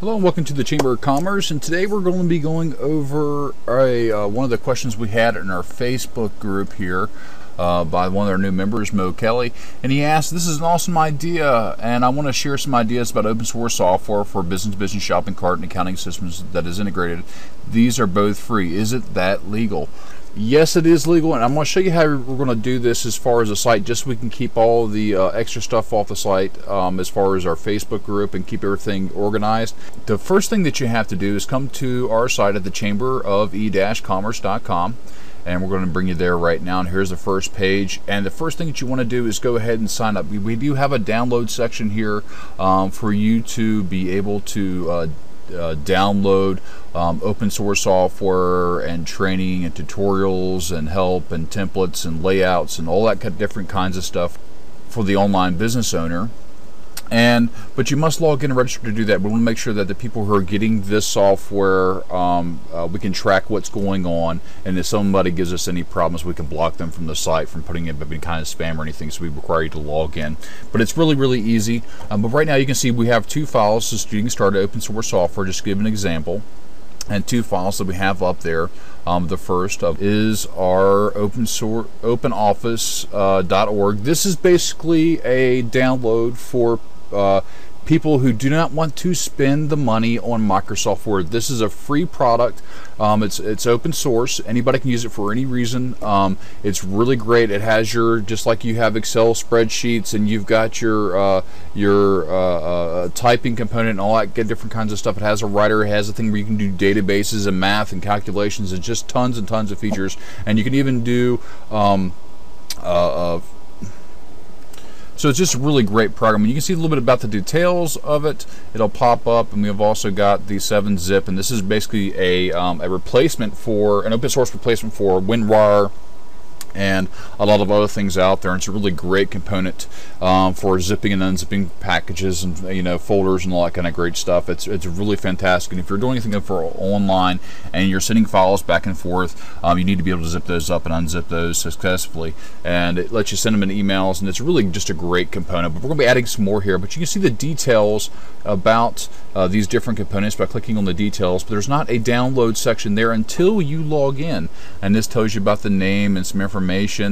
Hello and welcome to the Chamber of Commerce, and today we're going to be going over one of the questions we had in our Facebook group here by one of our new members, Mo Kelly. And he asked, this is an awesome idea and I want to share some ideas about open source software for business shopping cart and accounting systems that is integrated. These are both free. Is it that legal? Yes, it is legal, and I'm going to show you how we're going to do this as far as the site, just so we can keep all the extra stuff off the site as far as our Facebook group and keep everything organized. The first thing that you have to do is come to our site at the chamberofe-commerce.com, and we're going to bring you there right now. And here's the first page, and the first thing that you want to do is go ahead and sign up. We do have a download section here for you to be able to download open source software and training and tutorials and help and templates and layouts and all that different kinds of stuff for the online business owner. But you must log in and register to do that. We want to make sure that the people who are getting this software, we can track what's going on, and if somebody gives us any problems, we can block them from the site from putting in any kind of spam or anything. So we require you to log in. But it's really easy. But right now you can see we have two files just getting started open source software. Just to give an example, and two files that we have up there. The first is our openoffice.org. This is basically a download for people who do not want to spend the money on Microsoft Word. This is a free product. It's open source. Anybody can use it for any reason. It's really great. It has just like you have Excel spreadsheets, and you've got your typing component and all that different kinds of stuff. It has a writer. It has a thing where you can do databases and math and calculations, and just tons and tons of features. And you can even do so it's just a really great program. And you can see a little bit about the details of it. It'll pop up, and we've also got the 7-zip, and this is basically a replacement for an open source replacement for WinRAR and a lot of other things out there. And it's a really great component for zipping and unzipping packages and folders and all that kind of great stuff. It's really fantastic. And if you're doing anything for online and you're sending files back and forth, you need to be able to zip those up and unzip those successfully. And it lets you send them in emails, and it's really just a great component. But we're going to be adding some more here. But you can see the details about these different components by clicking on the details. But there's not a download section there until you log in, and this tells you about the name and some information,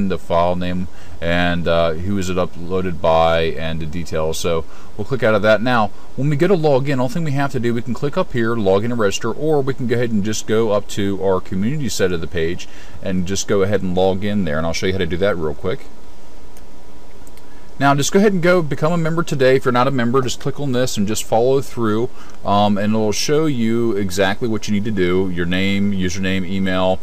the file name, and who is it uploaded by, and the details. So we'll click out of that. Now when we go to log in, all thing we have to do, we can click up here, log in and register, or we can go ahead and just go up to our community side of the page and just go ahead and log in there, and I'll show you how to do that real quick. Now just go ahead and become a member today. If you're not a member, just click on this and just follow through, and it'll show you exactly what you need to do: your name, username, email,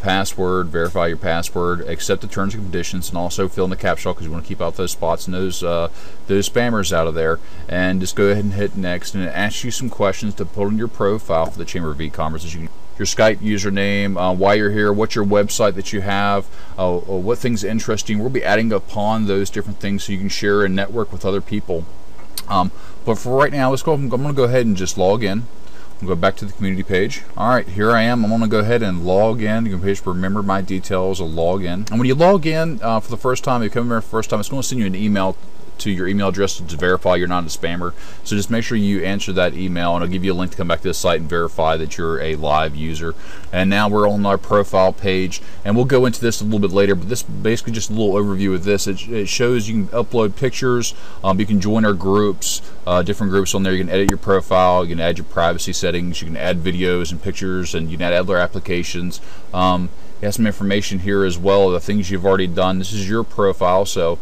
password, verify your password, accept the terms and conditions, and also fill in the captcha, because you want to keep out those spots and those spammers out of there. And just go ahead and hit next, and it asks you some questions to put in your profile for the Chamber of E-Commerce. As you can, your Skype username, why you're here, what's your website that you have, what things interest you. We'll be adding upon those different things so you can share and network with other people. But for right now, let's go. I'm going to go ahead and just log in. We'll go back to the community page. Alright, here I am. I'm going to go ahead and log in. You can page remember my details, a log in. And when you log in for the first time, you come here for the first time, it's going to send you an email to your email address to verify you're not a spammer. So just make sure you answer that email, and it'll give you a link to come back to the site and verify that you're a live user. And now we're on our profile page, and we'll go into this a little bit later, but this basically just a little overview of this. It shows you can upload pictures, you can join our groups, different groups on there. You can edit your profile, you can add your privacy settings, you can add videos and pictures, and you can add other applications. You have some information here as well, the things you've already done. This is your profile, so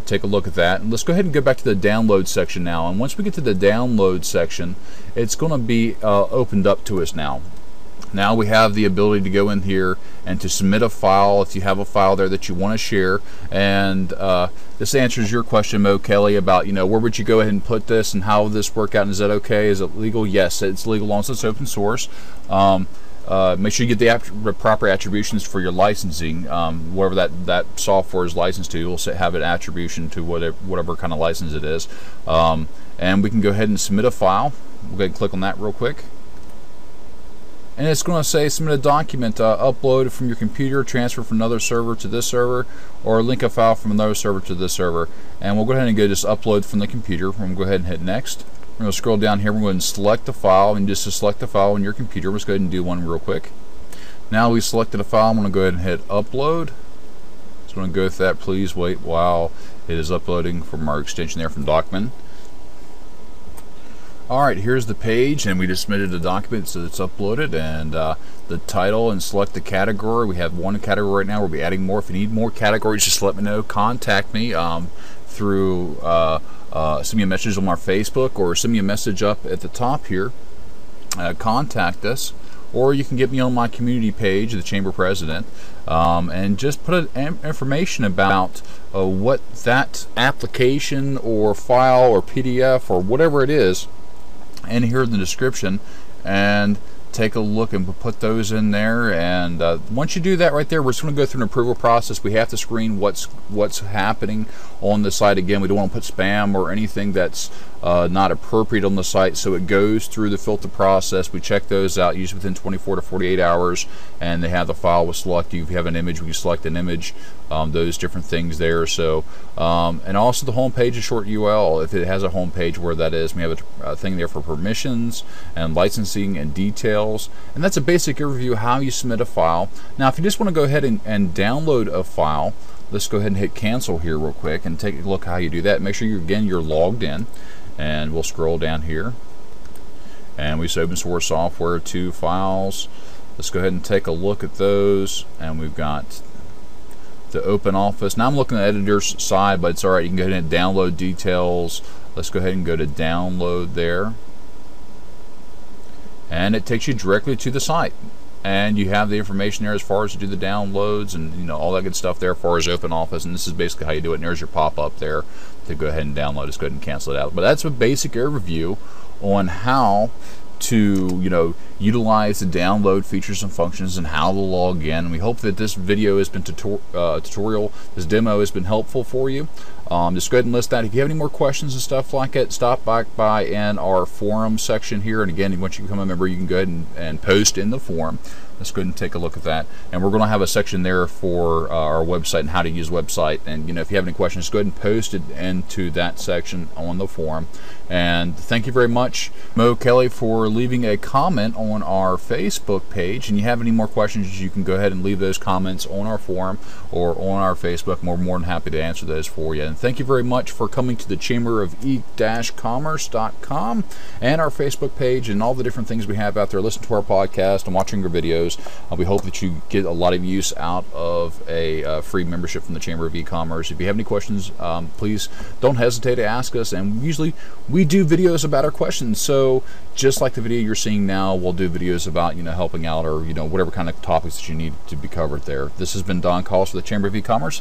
take a look at that. And let's go ahead and go back to the download section now. And once we get to the download section, it's going to be opened up to us now. Now we have the ability to go in here and to submit a file if you have a file there that you want to share. And this answers your question, Mo Kelly, about where would you go ahead and put this and how will this work out, and is that okay? Is it legal? Yes, it's legal once it's open source. Make sure you get the proper attributions for your licensing. Whatever that software is licensed to, you'll have an attribution to whatever kind of license it is. And we can go ahead and submit a file. We'll go ahead and click on that real quick. And it's going to say submit a document, upload from your computer, transfer from another server to this server, or link a file from another server to this server. And we'll go ahead and just upload from the computer. We'll go ahead and hit next. We're going to scroll down here. We're going to select the file, and just to select the file on your computer, let's go ahead and do one real quick. Now we selected a file. I'm going to go ahead and hit upload. Just going to go with that. Please wait while it is uploading from our extension there from Document. Alright, here's the page, and we just submitted a document, so it's uploaded, and the title, and select the category. We have one category right now. We'll be adding more. If you need more categories, just let me know. Contact me through send me a message on our Facebook, or send me a message up at the top here. Contact us, or you can get me on my community page, the Chamber President, and just put information about what that application or file or PDF or whatever it is in here in the description, and take a look and put those in there. And once you do that right there, we're just going to go through an approval process. We have to screen what's happening on the site. Again, we don't want to put spam or anything that's not appropriate on the site, so it goes through the filter process. We check those out usually within 24 to 48 hours, and they have the file with select. If you have an image, we can select an image, those different things there. So and also the home page is short URL, if it has a home page, where that is. We have a thing there for permissions and licensing and details, and that's a basic overview of how you submit a file. Now if you just want to go ahead and download a file, let's go ahead and hit cancel here real quick and take a look how you do that. Make sure you're logged in, and we'll scroll down here, and we say open source software 2 files. Let's go ahead and take a look at those, and we've got the OpenOffice. Now I'm looking at the editor's side, but it's alright. You can go ahead and download details. Let's go ahead and go to download there, and it takes you directly to the site, and you have the information there as far as to do the downloads and all that good stuff there as far as OpenOffice. And this is basically how you do it, and there's your pop-up there to go ahead and download. Just go ahead and cancel it out. But that's a basic overview on how to utilize the download features and functions, and how to log in. We hope that this video has been tutorial, this demo has been helpful for you. Just go ahead and list that. If you have any more questions and stuff like that, stop back by in our forum section here. And again, once you become a member, you can go ahead and post in the forum. Let's go ahead and take a look at that. And we're going to have a section there for our website and how to use website. And if you have any questions, just go ahead and post it into that section on the forum. And thank you very much, Mo Kelly, for leaving a comment on our Facebook page. And you have any more questions, you can go ahead and leave those comments on our forum or on our Facebook, and we're more than happy to answer those for you. And thank you very much for coming to the Chamber of e-commerce.com and our Facebook page and all the different things we have out there. Listen to our podcast and watching our videos. We hope that you get a lot of use out of a free membership from the Chamber of E-Commerce. If you have any questions, please don't hesitate to ask us. And usually we do videos about our questions. So just like the video you're seeing now, we'll do videos about helping out, or whatever kind of topics that you need to be covered there. This has been Don Calls for the Chamber of E-Commerce.